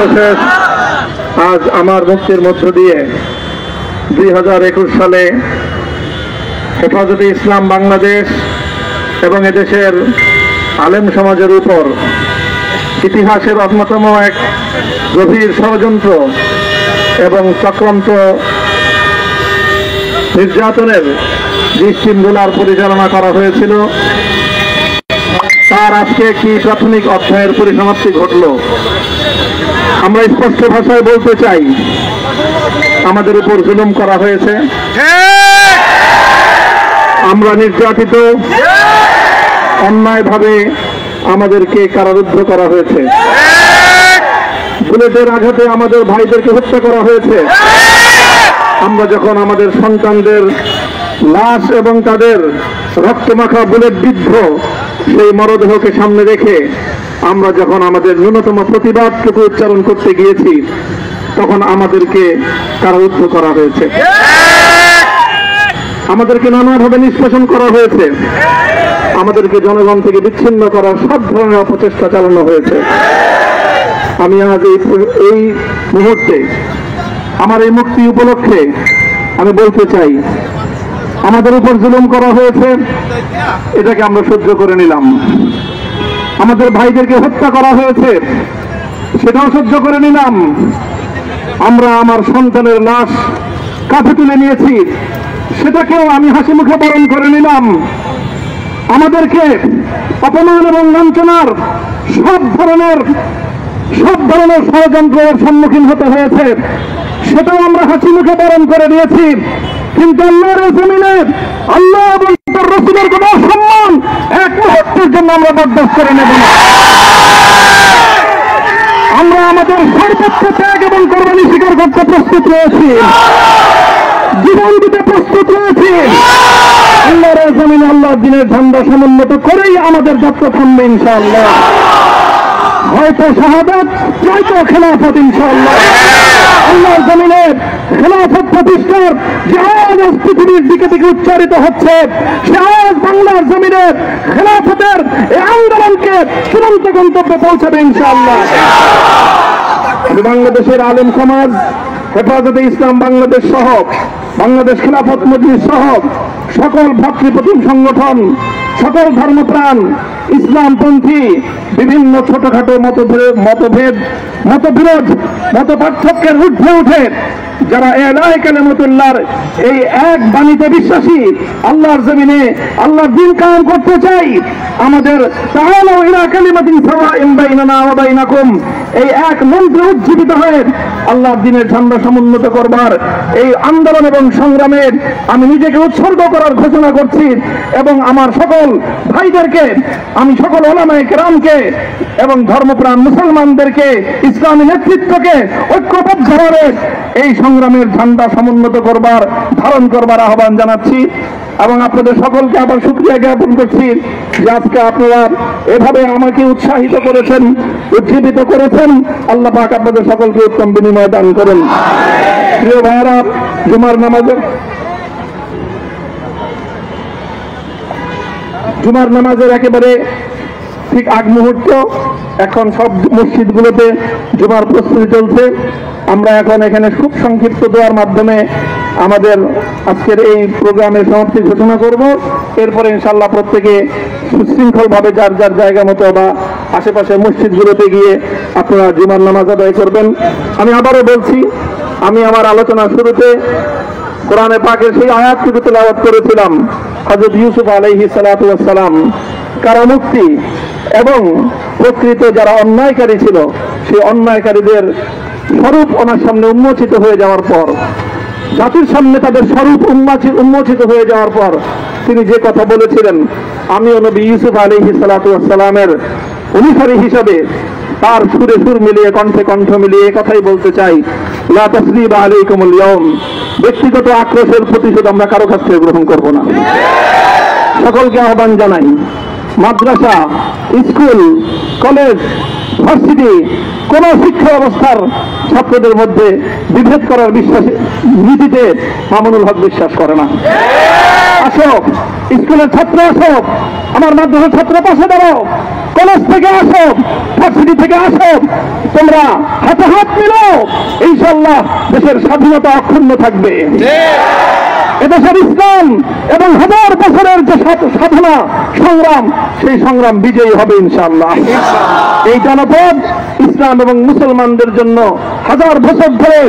সর্বশেষ আজ আমার মুক্তির মধ্য দিয়ে 2021 সালে হেফাজতে ইসলাম বাংলাদেশ এবং এদেশের আলেম সমাজের উপর ইতিহাসের অন্যতম এক গভীর ষড়যন্ত্র এবং চক্রান্ত নির্যাতনের যে স্টিমগুলার পরিচালনা করা হয়েছিল তার আজকে একটি প্রাথমিক অধ্যায়ের পরিসমাপ্তি ঘটল। আমরা স্পষ্ট ভাষায় বলতে চাই, আমাদের উপর জুলুম করা হয়েছে, আমরা নির্যাতিত, অন্যায়ভাবে আমাদেরকে কারারুদ্ধ করা হয়েছে, বুলেটের আঘাতে আমাদের ভাইদেরকে হত্যা করা হয়েছে। আমরা যখন আমাদের সন্তানদের লাশ এবং তাদের রক্তমাখা বুলেট বিদ্ধ সেই মরদেহকে সামনে রেখে আমরা যখন আমাদের ন্যূনতম প্রতিবাদটুকু উচ্চারণ করতে গিয়েছি, তখন আমাদেরকে কারারুদ্ধ করা হয়েছে, আমাদেরকে নানাভাবে নিষ্পেষণ করা হয়েছে, আমাদেরকে জনগণ থেকে বিচ্ছিন্ন করার সব ধরনের অপচেষ্টা চালানো হয়েছে। আমি আজ এই মুহূর্তে আমার এই মুক্তি উপলক্ষে আমি বলতে চাই, আমাদের উপর জুলুম করা হয়েছে, এটাকে আমরা সহ্য করে নিলাম। আমাদের ভাইদেরকে হত্যা করা হয়েছে, সেটাও সহ্য করে নিলাম। আমরা আমার সন্তানের লাশ কাঁধে তুলে নিয়েছি, সেটাকেও আমি হাসি মুখে বরণ করে নিলাম। আমাদেরকে অপমান এবং লাঞ্ছনার সব ধরনের ষড়যন্ত্রের সম্মুখীন হতে হয়েছে, সেটাও আমরা হাসি মুখে বরণ করে নিয়েছি। কিন্তু আল্লাহর জমিনে আল্লাহ এবং তার রাসূলের কোন সম্মান এক মুহূর্তের জন্য আমরা বরদাস্ত করে নেব না। আমরা আমাদের সর্বোচ্চ ত্যাগ এবং কোরবানি স্বীকার করতে প্রস্তুত রয়েছি, জীবন দিতে প্রস্তুত রয়েছি। আল্লাহর জমিনে আল্লাহর দ্বীনের ঝান্ডা সমুন্নত করেই আমাদের যাত্রা থামবে ইনশাআল্লাহ। হয়তো শাহাদাত, নয়তো খেলাফত ইনশাআল্লাহ। আল্লাহর জমিনে খেলাফত প্রতিষ্ঠার যে আওয়াজ পৃথিবীর দিকে দিকে উচ্চারিত হচ্ছে, সে আওয়াজ বাংলার জমিনে খেলাফতের এই আন্দোলনকে চূড়ান্ত গন্তব্যে পৌঁছাবে ইনশাআল্লাহ। বাংলাদেশের আলেম সমাজ, হেফাজতে ইসলাম বাংলাদেশ সহ বাংলাদেশ খেলাফত মজলিস সহ সকল ভাতৃপ্রতিম সংগঠন, সকল ধর্মপ্রাণ, ইসলামপন্থী বিভিন্ন ছোটখাটো মতবিরোধ, মত পার্থক্যের ঊর্ধ্বে উঠে যারা এলাহে কালিমাতুল্লাহর এই এক বাণীতে বিশ্বাসী, আল্লাহর জমিনে আল্লাহর দ্বীন কায়েম করতে চাই, আমাদের তাআলাউ ইলা কালিমাতিন সাওয়াইন বাইনানা ওয়া বাইনাকুম এই এক মন্ত্রে উজ্জীবিত হয়ে আল্লাহর দ্বীনের ঝান্ডা সমুন্নত করবার এই আন্দোলন এবং সংগ্রামে আমি নিজেকে উৎসর্গ করার ঘোষণা করছি। এবং আমার সকল ভাইদেরকে, আমি সকল উলামায়ে কেরামকে এবং ধর্মপ্রাণ মুসলমানদেরকে, ইসলামী নেতৃত্বকে ঐক্যবদ্ধভাবে এই সংগ্রামের ঝান্ডা সমুন্নত করবার, ধারণ করবার আহ্বান জানাচ্ছি। এবং আপনাদের সকলকে আবার শুকরিয়া জ্ঞাপন করছি যে আজকে আপনারা এভাবে আমাকে উৎসাহিত করেছেন, উজ্জীবিত করেছেন। আল্লাহ পাক আপনাদের সকলকে উত্তম বিনিময় দান করেন। প্রিয় ভাইয়েরা, জুমার নামাজের একেবারে ঠিক আগ মুহূর্ত, এখন সব মসজিদগুলোতে জুমার প্রস্তুতি চলছে। আমরা এখন এখানে খুব সংক্ষিপ্ত দোয়ার মাধ্যমে আমাদের আজকের এই প্রোগ্রামের সমাপ্তি ঘোষণা করব। এরপরে ইনশাআল্লাহ প্রত্যেকে সুশৃঙ্খলভাবে যার যার জায়গা মতো বা আশেপাশের মসজিদগুলোতে গিয়ে আপনারা জুমার নামাজ আদায় করবেন। আমি আবারও বলছি, আমি আমার আলোচনার শুরুতে কোরআনে পাকের সেই আয়াতটুকু তেলাওয়াত করেছিলাম, হযরত ইউসুফ আলাইহিস সালাতু ওয়াস সালাম কারামুক্তি এবং প্রকৃত যারা অন্যায়কারী ছিল সেই অন্যায়কারীদের স্বরূপ ওনার সামনে উন্মোচিত হয়ে যাওয়ার পর, জাতির সামনে তাদের স্বরূপ উন্মোচিত হয়ে যাওয়ার পর তিনি যে কথা বলেছিলেন, আমিও নবী ইউসুফ আলাইহিস সালাতু ওয়াস সালামের অনুসারী হিসাবে তার সুরে সুর মিলিয়ে, কণ্ঠে কণ্ঠ মিলিয়ে কথাই বলতে চাই, লা তাসরিবা আলাইকুমুল ইয়াউম। ব্যক্তিগত আক্রোশের প্রতিশোধ আমরা কারো কাছ থেকে গ্রহণ করব না। সকলকে আহ্বান জানাই, মাদ্রাসা, স্কুল, কলেজ, ভার্সিটি কোন শিক্ষা ব্যবস্থার ছাত্রদের মধ্যে বিভেদ করার নীতিতে মামুনুল হক বিশ্বাস করে না। আসো, স্কুলের ছাত্র আসো, আমার মাদ্রাসার ছাত্র পাশে দাঁড়াও, কলেজ থেকে আসো, ভার্সিটি থেকে আসো, তোমরা হাতে হাত মিলো, ইনশাআল্লাহ দেশের স্বাধীনতা অক্ষুণ্ণ থাকবে। এদেশের ইসলাম এবং হাজার বছরের যে সাধনা সংগ্রাম, সেই সংগ্রাম বিজয়ী হবে ইনশাআল্লাহ। এই জনপদ ইসলাম এবং মুসলমানদের জন্য হাজার বছর ধরে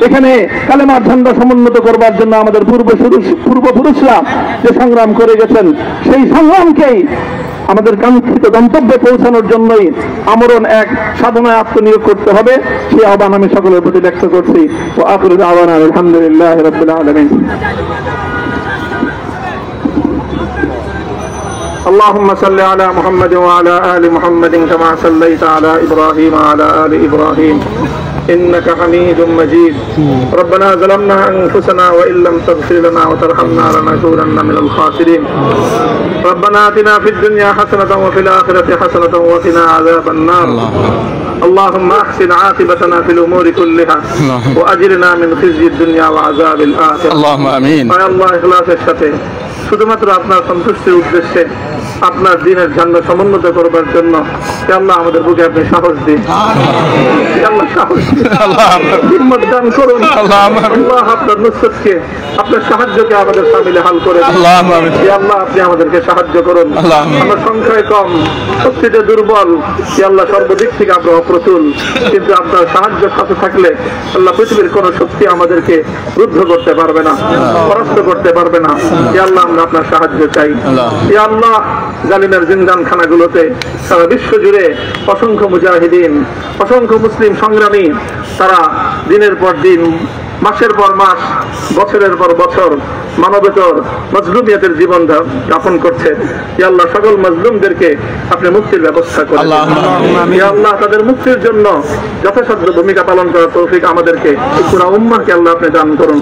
এখানে কালেমার ঝান্ডা সমুন্নত করবার জন্য আমাদের পূর্বপুরুষরা যে সংগ্রাম করে গেছেন, সেই সংগ্রামকেই আমাদের কাঙ্ক্ষিত গন্তব্যে পৌঁছানোর জন্যই আমরণ এক সাধনায় আত্মনিয়োগ করতে হবে। সেই আহ্বান আমি সকলের প্রতি ব্যক্ত করছি। ওয়া আখিরু দাওয়ানা আলহামদুলিল্লাহি রাব্বিল আলামিন। اللهم صل على محمد وعلى آل محمد كما صليت على إبراهيم وعلى آل إبراهيم إنك حميد مجيد. ربنا ظلمنا أنفسنا وإن لم تغفر لنا وترحمنا لنكونن من الخاسرين. ربنا آتنا في الدنيا حسنة وفي الآخرة حسنة وقنا عذاب النار. اللهم أحسن عاقبتنا في الأمور كلها وأجرنا من خزي الدنيا وعذاب الآخرة. اللهم آمين. يا الله إخلاصের সাথে শুধুমাত্র আপনার সন্তুষ্টির উদ্দেশ্যে আপনার দ্বীনের ঝান্ডা সমুন্নত করবার জন্য আল্লাহ আমাদের বুকে আপনি সাহস দিন, আল্লাহ সাহস হিম্মত দান করুন। আল্লাহ আপনার নুসরতকে, আপনার সাহায্যকে আমাদের সামিলে হাল করে আল্লাহ আপনি আমাদেরকে সাহায্য করুন। আমরা সংখ্যায় কম, শক্তিতে দুর্বল, আল্লাহ সর্বদিক থেকে আমরা অপ্রতুল, কিন্তু আপনার সাহায্য সাথে থাকলে আল্লাহ পৃথিবীর কোন শক্তি আমাদেরকে রুদ্ধ করতে পারবে না, পরাস্ত করতে পারবে না। আল্লাহ আমরা আপনার সাহায্য চাই। আল্লাহ জালিমের জিন্দান খানাগুলোতে সারা বিশ্ব জুড়ে অসংখ্য মুজাহিদিন, অসংখ্য মুসলিম সংগ্রামী, তারা দিনের পর দিন, মাসের পর মাস, বছরের পর বছর মানবেতর মজলুমিয়াতের জীবন যাপন করছে। ইয়া আল্লাহ সকল মজলুমদেরকে আপনি মুক্তির ব্যবস্থা করেন। ইয়া আল্লাহ তাদের মুক্তির জন্য যথাসাধ্য ভূমিকা পালন করার তৌফিক আমাদেরকে, পুরা উম্মাহকে আল্লাহ আপনি দান করুন।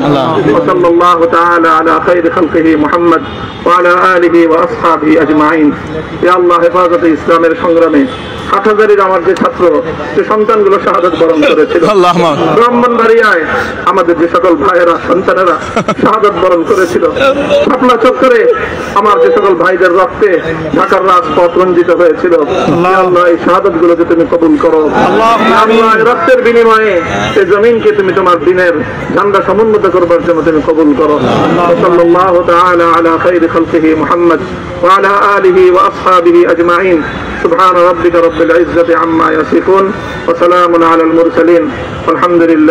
সাল্লাল্লাহু তাআলা আলা খায়রি খালকিহি মুহাম্মদ ওয়া আলা আলিহি ওয়া আসহাবিহি আজমাইন। ইয়া আল্লাহ হেফাজতে ইসলামের সংগ্রামে হাটহাজারীর আমার যে ছাত্র, যে সন্তানগুলো শাহাদাত বরণ করেছিল, ব্রাহ্মণবাড়িয়ায় আমাদের যে সকল ভাইয়েরা, সন্তানেরা শাহাদাত বরণ করেছিল, শাপলা চত্বরে আমার যে সকল ভাইদের রক্তে ঢাকার রাজপথ রঞ্জিত হয়েছিল, আল্লাহ এই শাহাদাত গুলোকে তুমি কবুল করো। আল্লাহ রক্তের বিনিময়ে এই জমিনকে তুমি তোমার দিনের ঝান্ডা সমুন্নত করবার জন্য তুমি কবুল করো। সাল্লাল্লাহু তাআলা আলা খায়রি খালকিহি মুহাম্মদ ওয়া আলা আলিহি ওয়া আসহাবিহি আজমাইন। সুবহান রাব্বিকা রাব্বিল ইজ্জাতি আম্মা ইয়াসিফুন ওয়া সালামুন আলাল মুরসালিন। আলহামদুলিল্লাহ।